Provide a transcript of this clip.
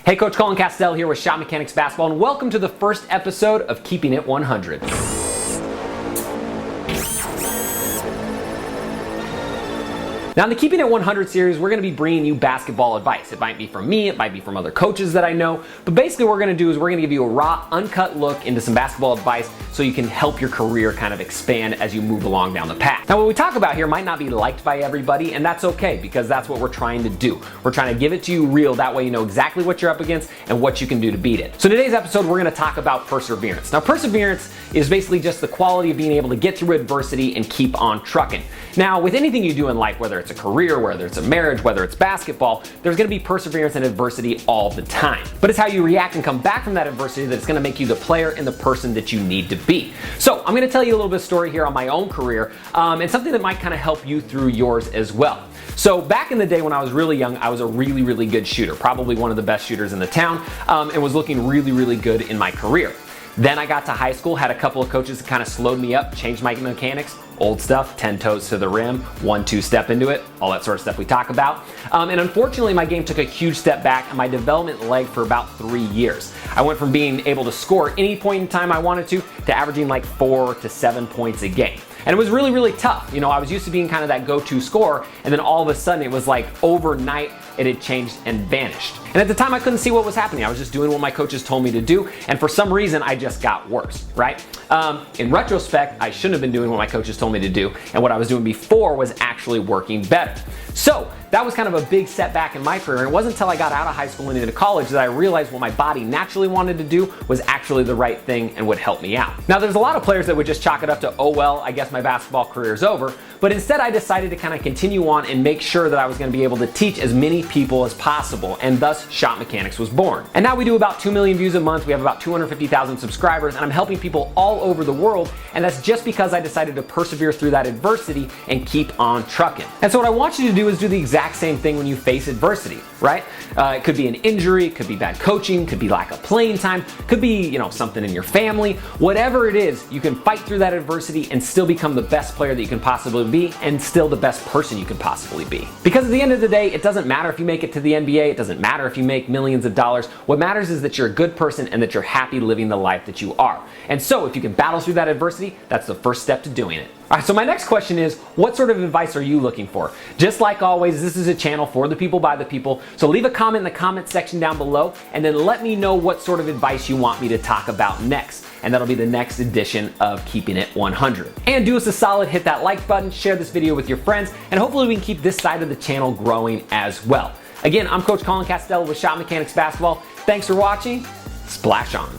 Hey, Coach Colin Castell here with Shot Mechanics Basketball, and welcome to the first episode of Keeping It 100. Now in the Keeping It 100 series, we're going to be bringing you basketball advice. It might be from me, it might be from other coaches that I know, but basically what we're going to do is we're going to give you a raw, uncut look into some basketball advice so you can help your career kind of expand as you move along down the path. Now what we talk about here might not be liked by everybody, and that's okay because that's what we're trying to do. We're trying to give it to you real, that way you know exactly what you're up against and what you can do to beat it. So in today's episode, we're going to talk about perseverance. Now perseverance is basically just the quality of being able to get through adversity and keep on trucking. Now with anything you do in life, whether it's a career, whether it's a marriage, whether it's basketball, there's going to be perseverance and adversity all the time. But it's how you react and come back from that adversity that's going to make you the player and the person that you need to be. So I'm going to tell you a little bit of story here on my own career and something that might kind of help you through yours as well. So back in the day when I was really young, I was a really good shooter, probably one of the best shooters in the town, and was looking really good in my career. Then I got to high school, had a couple of coaches that kind of slowed me up, changed my mechanics, old stuff, 10 toes to the rim, 1-2 step into it, all that sort of stuff we talk about. And unfortunately, my game took a huge step back and my development lagged for about 3 years. I went from being able to score any point in time I wanted to averaging like 4 to 7 points a game. And it was really tough. You know, I was used to being kind of that go-to scorer, and then all of a sudden it was like overnight it had changed and vanished. And at the time I couldn't see what was happening. I was just doing what my coaches told me to do, and for some reason I just got worse, right? In retrospect, I shouldn't have been doing what my coaches told me to do, and what I was doing before was actually working better. So that was kind of a big setback in my career, and it wasn't until I got out of high school and into college that I realized what my body naturally wanted to do was actually the right thing and would help me out. Now there's a lot of players that would just chalk it up to, oh well, I guess my basketball career is over, but instead I decided to kind of continue on and make sure that I was going to be able to teach as many people as possible, and thus Shot Mechanics was born. And now we do about 2 million views a month, we have about 250,000 subscribers, and I'm helping people all over the world, and that's just because I decided to persevere through that adversity and keep on trucking. And so what I want you to do is do the exact same thing when you face adversity, right? It could be an injury, it could be bad coaching, could be lack of playing time, could be, you know, something in your family. Whatever it is, you can fight through that adversity and still become the best player that you can possibly be and still the best person you can possibly be. Because at the end of the day, it doesn't matter if you make it to the NBA, it doesn't matter if you make millions of dollars. What matters is that you're a good person and that you're happy living the life that you are. And so if you can battle through that adversity, that's the first step to doing it. All right, so my next question is, what sort of advice are you looking for? Just like always, this is a channel for the people by the people. So leave a comment in the comment section down below and then let me know what sort of advice you want me to talk about next. And that'll be the next edition of Keeping It 100. And do us a solid, hit that like button, share this video with your friends, and hopefully we can keep this side of the channel growing as well. Again, I'm Coach Colin Castell with Shot Mechanics Basketball. Thanks for watching. Splash on.